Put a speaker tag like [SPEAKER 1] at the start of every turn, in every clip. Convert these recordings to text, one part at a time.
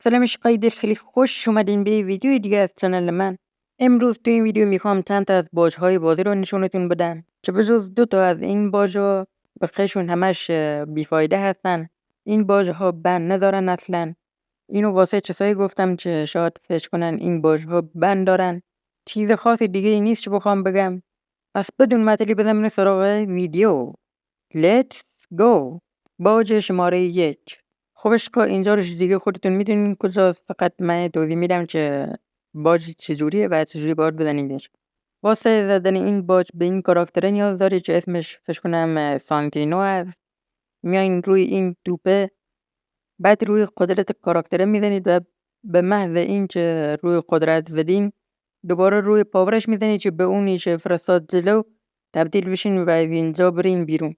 [SPEAKER 1] سلام عشقای خیلی خوش اومدین به ویدیو دیگه از چنل من. امروز تو این ویدیو میخوام چند تا از باج‌های بازی رو نشونتون بدم که به جز دو تا از این باج‌ها بقیه‌شون همش بیفایده هستن. این باج‌ها بند ندارن اصلا. اینو واسه کسایی گفتم که شاید فکر کنن این باج‌ها بند دارن. چیز خاص دیگه ای نیست که بخوام بگم. پس بدون معطلی بزنیم سراغ ویدیو. Let's go. باج شماره 1. خب عشقا اینجا رو دیگه خودتون میدونین کجاست، فقط من توضیح میدم که باج چجوریه و چجوری باید بزنیدش. واسه زدن این باج به این کاراکتره نیاز داری که اسمش فکر کنم سانتینو هست. میایین روی این توپه، بعد روی قدرت کاراکتره میزنید و به محض این که روی قدرت زدین دوباره روی پاورش میزنید که به اونی که فرستاد جلو تبدیل بشین و از اینجا برین بیرون.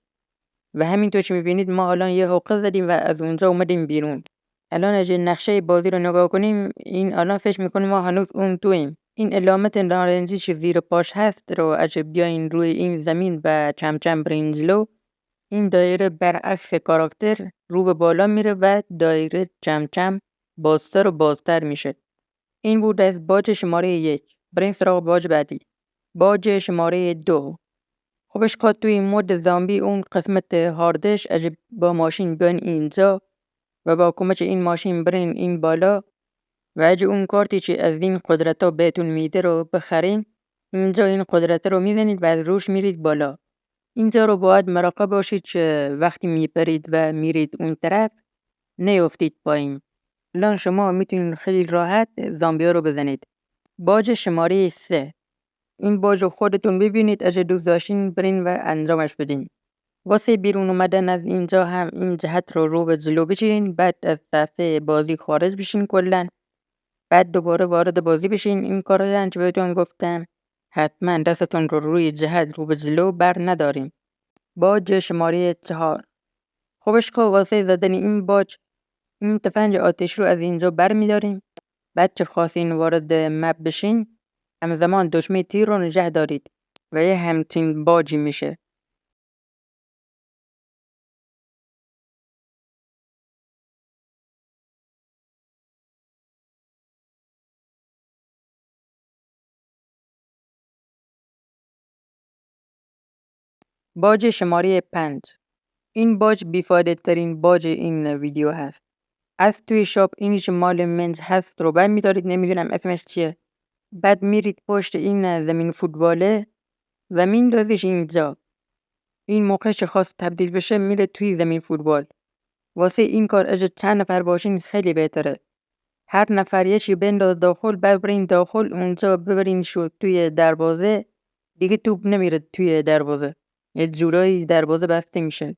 [SPEAKER 1] و همینطور که میبینید ما الان یه حقه زدیم و از اونجا اومدیم بیرون. الان اگه نقشه بازی رو نگاه کنیم این الان فکر میکنیم ما هنوز اون تویم. این علامت نارنجی که زیر پاش هست رو اگه بیاین روی این زمین و کم کم برین جلو، این دایره برعکس کاراکتر رو به بالا میره و دایره کم کم بازتر و بازتر میشه. این بود از باج شماره 1. بریم سراغ باج بعدی. باج شماره 2. خب اشکال توی مود زامبی اون قسمت هاردش اگه با ماشین بیاین اینجا و با کمک این ماشین برین این بالا و اگه اون کارتی که از این قدرت ها بهتون میده رو بخرین، اینجا این قدرت رو میزنید و از روش میرید بالا. اینجا رو باید مراقب باشید که وقتی میپرید و میرید اون طرف نیفتید پایین. الان شما میتونید خیلی راحت زامبی ها رو بزنید. باج شماره 3. این باج رو خودتون ببینید، اگه دوست داشتین برین و انجامش بدین. واسه بیرون اومدن از اینجا هم این جهت رو به جلو بچینین، بعد از صفحه بازی خارج بشین کلن، بعد دوباره وارد بازی بشین. این کار رو که بهتون گفتم حتما دستتون رو روی جهت رو به جلو بر نداریم. باج شماره 4. خب اشکا واسه زدن این باج این تفنگ آتش رو از اینجا بر میداریم. بعد که خواستین وارد مپ بشین همزمان دشمه تیر رو نگه دارید و یه همچین باجی میشه. باج شماره 5. این باج بیفایده ترین باج این ویدیو هست. از توی شاپ اینی که مال منز هست رو برمیدارید، نمیدونم اسمش چیه، بعد میرید پشت این زمین فوتباله و میندازیش اینجا. این موقع که خواست تبدیل بشه میره توی زمین فوتبال. واسه این کار اگه چند نفر باشین خیلی بهتره. هر نفر یه چی بنداز داخل، ببرین داخل، اونجا ببرین شو توی دروازه، دیگه توپ نمیره توی دروازه، یه جورایی دروازه بسته میشه.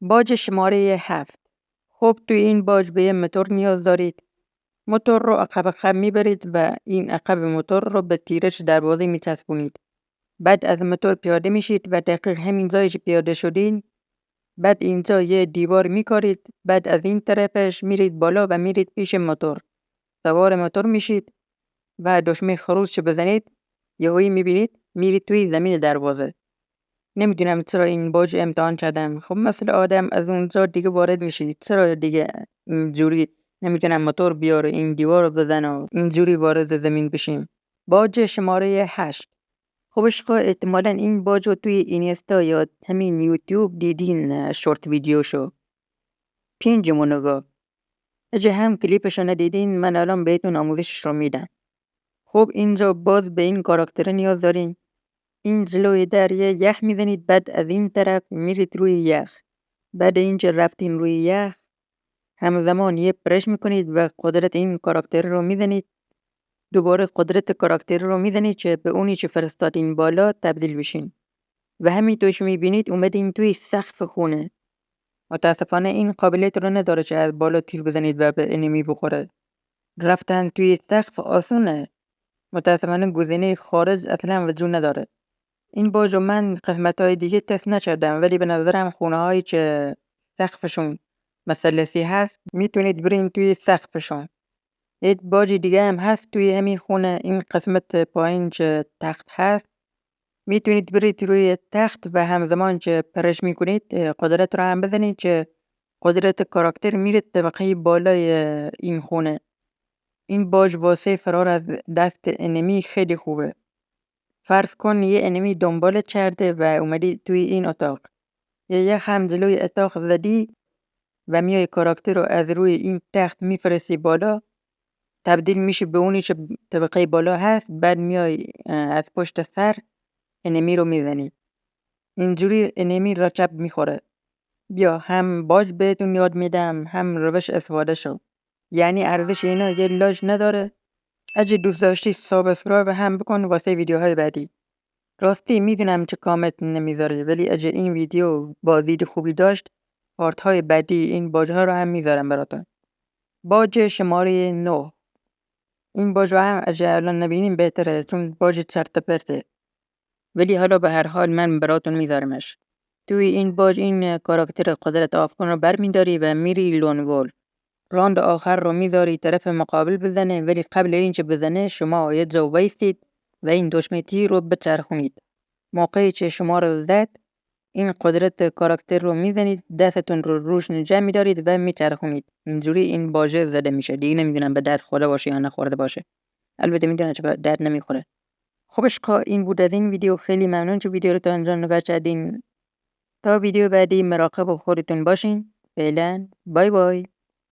[SPEAKER 1] باج شماره 7. خب توی این باج به یه موتور نیاز دارید. موتور رو عقب عقب میبرید و این عقب موتور رو به تیرش دروازه میچسبونید. بعد از موتور پیاده میشید و دقیق همین جایی که پیاده شدین، بعد اینجا یه دیوار میکارید، بعد از این طرفش میرید بالا و میرید پیش موتور، سوار موتور میشید و دشمه خروج بزنید، یهویی میبینید میرید توی زمین دروازه. نمیدونم چرا این باج امتحان کردم. خب مثل آدم از اونجا دیگه وارد میشید، چرا دیگه اینجوری نمیتونم موتور بیاره این دیوار رو بزنه و اینجوری وارد زمین بشیم. باج شماره 8. خب اشقا احتمالا این باج رو توی اینستا یا همین یوتیوب دیدین، شورت ویدیوشو. پینج نگاه. اگه هم کلیپشو ندیدین من الان بهتون آموزشش رو میدم. خب اینجا باز به این کاراکتر نیاز دارین. این جلوی در یه یخ میزنید، بعد از این طرف میرید روی یخ. بعد اینکه رفتین روی یخ همزمان یه پرش میکنید و قدرت این کاراکتر رو میزنید. دوباره قدرت کاراکتر رو میزنید که به اونی که فرستادین بالا تبدیل بشین. و همینطور که میبینید اومدین توی سقف خونه. متاسفانه این قابلیت رو نداره که از بالا تیر بزنید و به انمی بخوره. رفتن توی سقف آسونه. متاسفانه گزینه خارج اصلا وجود نداره. این باج رو من قسمت‌های دیگه تست نکردم، ولی به نظرم خونه‌هایی که سقفشون مثلثی هست میتونید برین توی سقفشون. یک باج دیگه هم هست توی همین خونه، این قسمت پایین که تخت هست میتونید برید روی تخت و همزمان که پرش میکنید قدرت رو هم بزنید که قدرت کاراکتر میره طبقه بالای این خونه. این باج واسه فرار از دست انمی خیلی خوبه. فرض کن یه انمی دنبالت کرده و اومدی توی این اتاق. یه هم جلوی اتاق زدی و میای کاراکتر رو از روی این تخت میفرستی بالا، تبدیل میشه به اونی که طبقه بالا هست، بعد میای از پشت سر انمی رو میزنی. اینجوری انمی را چپ میخوره. بیا هم باج بهتون یاد میدم هم روش استفاده شو. یعنی ارزش اینا یه لاج نداره. اگه دوست داشتی سابسکرایب هم بکن واسه ویدیوهای بعدی. راستی میدونم چه کامنت نمیذاره، ولی اگه این ویدیو بازدید خوبی داشت پارت های بعدی این باج ها رو هم میذارم براتون. باج شماره 9. این باج رو هم اگه الان نبینیم بهتره چون باج چرت و پرته، ولی حالا به هر حال من براتون میذارمش. توی این باج این کاراکتر قدرت آفکن رو برمیداری و میری لون وولف. راند آخر رو میذاری طرف مقابل بزنه، ولی قبل اینکه بزنه شما یه جا وایستید و این دشمتی رو بچرخونید. موقعی که شما رو زد این قدرت کاراکتر رو میزنید، دستتون رو روش نجا میدارید و میچرخونید. اینجوری این باجه زده میشه. دیگه نمیدونم به درد خورده باشه یا نخورده باشه. البته میدونم چه به درد نمیخوره. خب اشقا این بود از این ویدیو. خیلی ممنون که ویدیو رو تا اینجا نگاه کردین. تا ویدیو بعدی مراقب خودتون باشین. فعلا بای بای.